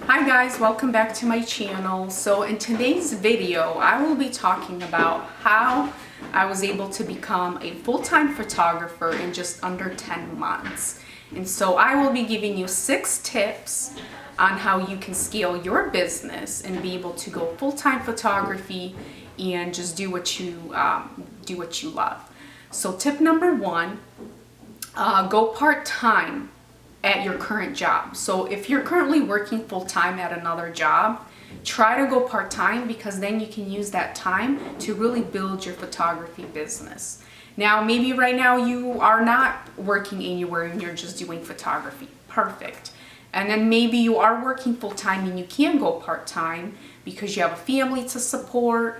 Hi guys, welcome back to my channel. So in today's video, I will be talking about how I was able to become a full-time photographer in just under 10 months. And so I will be giving you 6 tips on how you can scale your business and be able to go full-time photography and just do what you love. So tip number 1, go part-time at your current job. So if you're currently working full-time at another job, try to go part-time because then you can use that time to really build your photography business. Now, maybe right now you are not working anywhere and you're just doing photography. Perfect. And then maybe you are working full-time and you can go part-time because you have a family to support,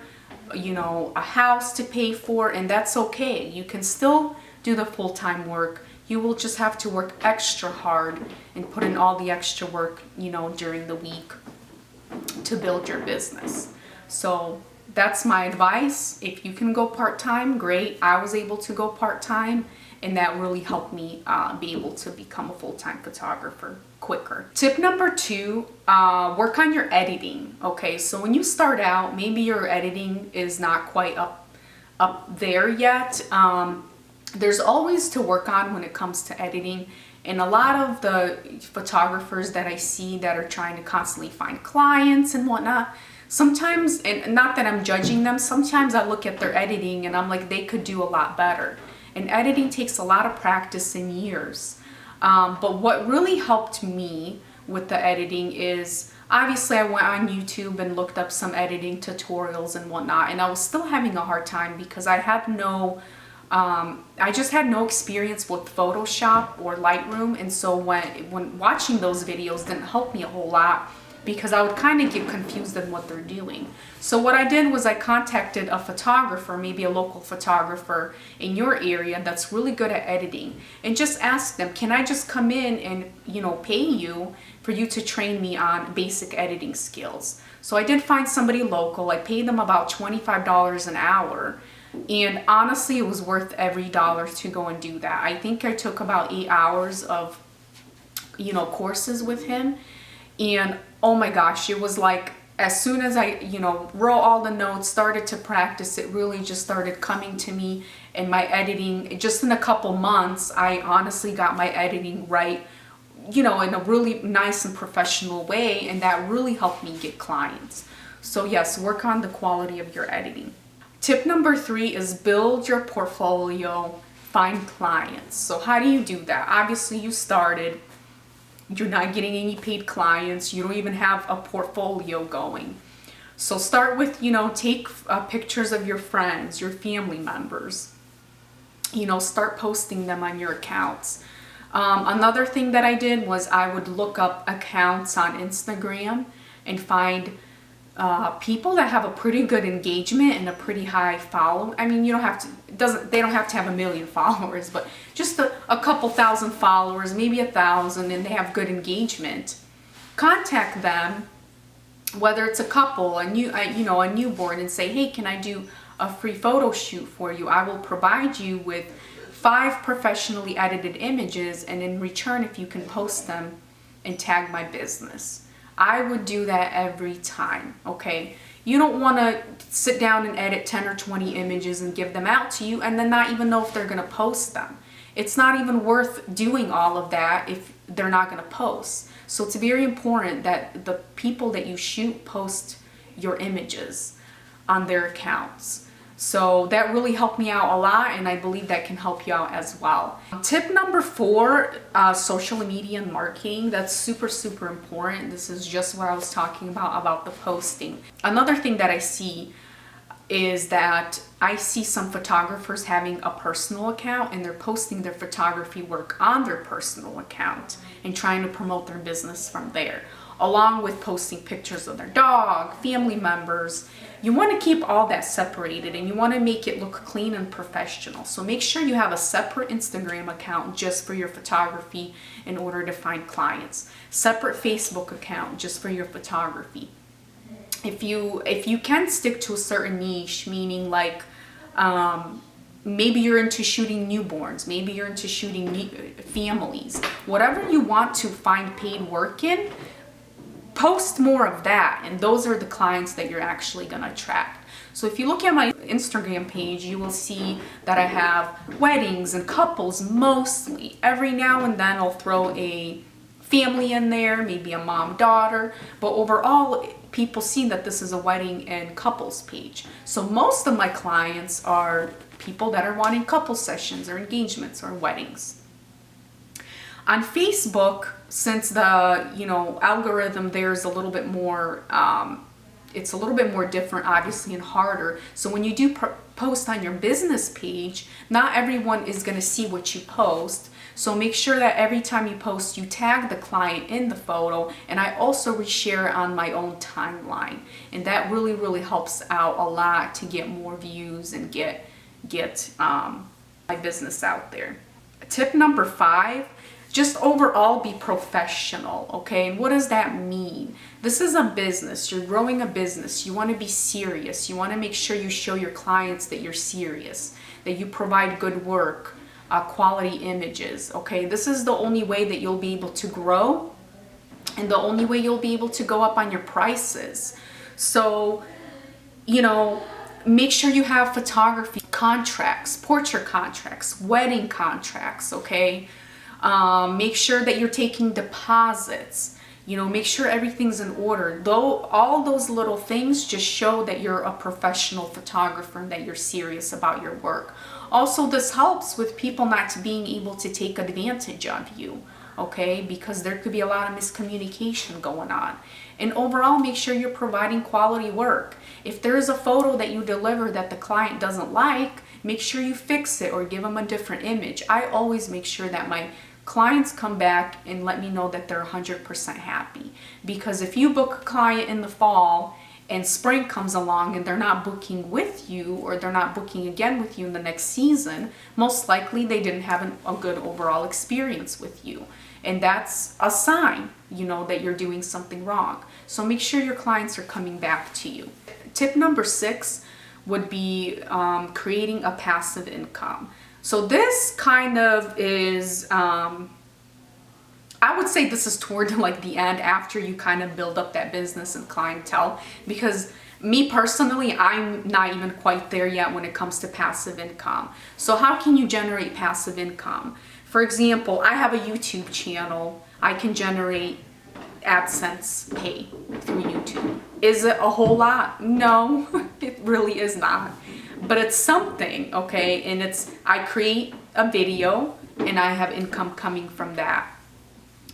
a house to pay for, and that's okay. You can still do the full-time work. You will just have to work extra hard and put in all the extra work, during the week to build your business. So that's my advice. If you can go part-time, great. I was able to go part-time and that really helped me be able to become a full-time photographer quicker. Tip number 2, work on your editing. Okay, so when you start out, maybe your editing is not quite up there yet. There's always to work on when it comes to editing, and a lot of the photographers that I see that are trying to constantly find clients and whatnot, sometimes, and not that I'm judging them, sometimes I look at their editing and I'm like, they could do a lot better. And editing takes a lot of practice and years. But what really helped me with the editing is, obviously I went on YouTube and looked up some editing tutorials and whatnot, and I was still having a hard time because I just had no experience with Photoshop or Lightroom, and so when watching those videos didn't help me a whole lot because I would kind of get confused in what they're doing. So what I did was I contacted a photographer, maybe a local photographer in your area that's really good at editing, and just asked them, can I just come in and pay you for you to train me on basic editing skills? So I did find somebody local. I paid them about $25 an hour. And honestly, it was worth every dollar to go and do that. I think I took about 8 hours of, courses with him. And oh my gosh, it was like, as soon as I, wrote all the notes, started to practice, it really just started coming to me. And my editing, just in a couple months, I honestly got my editing right, in a really nice and professional way. And that really helped me get clients. So yes, work on the quality of your editing. Tip number 3 is build your portfolio, find clients. So how do you do that? Obviously you started, you're not getting any paid clients, you don't even have a portfolio going. So start with, take pictures of your friends, your family members, start posting them on your accounts. Another thing that I did was I would look up accounts on Instagram and find people that have a pretty good engagement and a pretty high follow. I mean, they don't have to have 1 million followers, but just a couple thousand followers, maybe 1,000, and they have good engagement. Contact them, whether it's a couple, a newborn, and say, hey, can I do a free photo shoot for you? I will provide you with 5 professionally edited images, and in return, if you can post them and tag my business. I would do that every time, okay? You don't want to sit down and edit 10 or 20 images and give them out to you and then not even know if they're going to post them. It's not even worth doing all of that if they're not going to post. So it's very important that the people that you shoot post your images on their accounts. So that really helped me out a lot, and I believe that can help you out as well. Tip number 4, social media and marketing. That's super, super important. This is just what I was talking about the posting. Another thing that I see is that I see some photographers having a personal account and they're posting their photography work on their personal account and trying to promote their business from there, along with posting pictures of their dog, family members. You want to keep all that separated and you want to make it look clean and professional. So make sure you have a separate Instagram account just for your photography in order to find clients. Separate Facebook account just for your photography. If you can stick to a certain niche, meaning like maybe you're into shooting newborns, maybe you're into shooting families, whatever you want to find paid work in, post more of that, and those are the clients that you're actually going to attract. So if you look at my Instagram page, you will see that I have weddings and couples mostly. Every now and then I'll throw a family in there, maybe a mom-daughter, but overall people see that this is a wedding and couples page. So most of my clients are people that are wanting couple sessions or engagements or weddings. On Facebook, since the algorithm there is a little bit more, it's a little bit more different, obviously, and harder. So when you do post on your business page, not everyone is going to see what you post. So make sure that every time you post, you tag the client in the photo, and I also reshare on my own timeline, and that really, really helps out a lot to get more views and get my business out there. Tip number 5. Just overall be professional, okay? And what does that mean? This is a business. You're growing a business. You want to be serious. You want to make sure you show your clients that you're serious, that you provide good work, quality images, okay? This is the only way that you'll be able to grow, and the only way you'll be able to go up on your prices. So, make sure you have photography contracts, portrait contracts, wedding contracts, okay? Make sure that you're taking deposits, make sure everything's in order. Though all those little things just show that you're a professional photographer and that you're serious about your work. Also, this helps with people not being able to take advantage of you, okay? Because there could be a lot of miscommunication going on. And overall, make sure you're providing quality work. If there's a photo that you deliver that the client doesn't like, make sure you fix it or give them a different image. I always make sure that my clients come back and let me know that they're 100% happy. Because if you book a client in the fall and spring comes along and they're not booking with you, or they're not booking again with you in the next season, most likely they didn't have a good overall experience with you. And that's a sign, that you're doing something wrong. So make sure your clients are coming back to you. Tip number 6 would be creating a passive income. So this kind of is, I would say this is toward like the end, after you kind of build up that business and clientele, because me personally, I'm not even quite there yet when it comes to passive income. So how can you generate passive income? For example, I have a YouTube channel. I can generate AdSense pay through YouTube. Is it a whole lot? No, it really is not. But it's something, okay? And I create a video and I have income coming from that,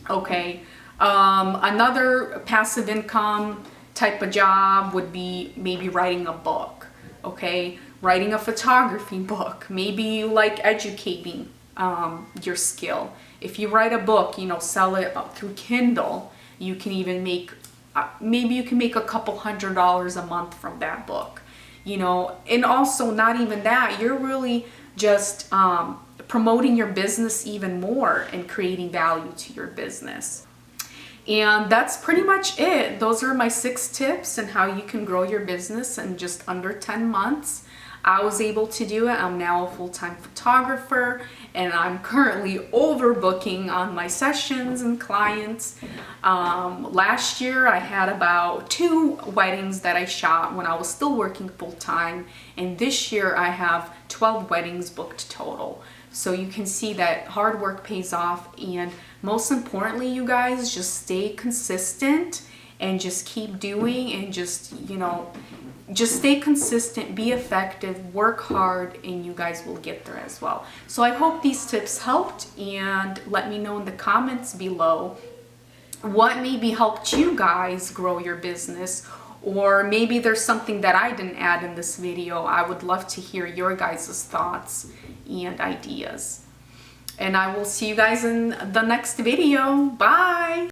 okay? Another passive income type of job would be maybe writing a book, okay? Writing a photography book. Maybe you like educating your skill. If you write a book, sell it through Kindle, you can even make, maybe you can make a couple $100s a month from that book, and also not even that, you're really just promoting your business even more and creating value to your business. And that's pretty much it. Those are my 6 tips on how you can grow your business in just under 10 months. I was able to do it. I'm now a full-time photographer, and I'm currently overbooking on my sessions and clients. Last year I had about 2 weddings that I shot when I was still working full-time, and this year I have 12 weddings booked total. So you can see that hard work pays off, and most importantly, you guys, just stay consistent and just keep doing, and just stay consistent, be effective, work hard, and you guys will get there as well. So I hope these tips helped, and let me know in the comments below what maybe helped you guys grow your business, or maybe there's something that I didn't add in this video. I would love to hear your guys' thoughts and ideas. And I will see you guys in the next video. Bye!